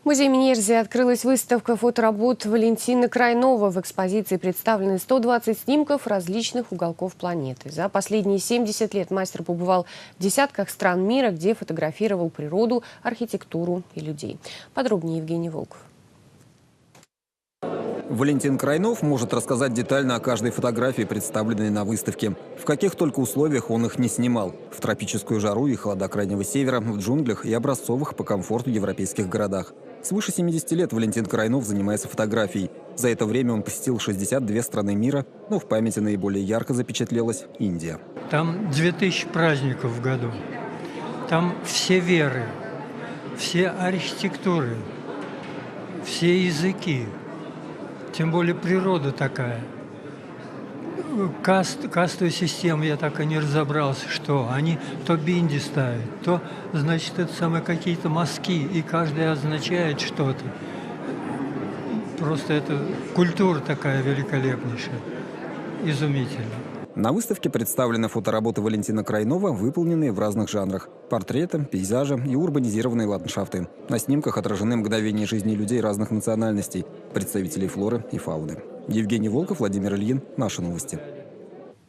В музее Минерзия открылась выставка фоторабот Валентины Крайновой. В экспозиции представлены 120 снимков различных уголков планеты. За последние 70 лет мастер побывал в десятках стран мира, где фотографировал природу, архитектуру и людей. Подробнее Евгений Волков. Валентин Крайнов может рассказать детально о каждой фотографии, представленной на выставке. В каких только условиях он их не снимал. В тропическую жару и холода Крайнего Севера, в джунглях и образцовых по комфорту европейских городах. Свыше 70 лет Валентин Крайнов занимается фотографией. За это время он посетил 62 страны мира, но в памяти наиболее ярко запечатлелась Индия. Там 2000 праздников в году. Там все веры, все архитектуры, все языки. Тем более природа такая. Кастовую систему я так и не разобрался, что они то бинди ставят, то, значит, это самые какие-то мазки, и каждый означает что-то. Просто это культура такая великолепнейшая, изумительная. На выставке представлены фотоработы Валентина Крайнова, выполненные в разных жанрах – портреты, пейзажи и урбанизированные ландшафты. На снимках отражены мгновения жизни людей разных национальностей, представителей флоры и фауны. Евгений Волков, Владимир Ильин. Наши новости.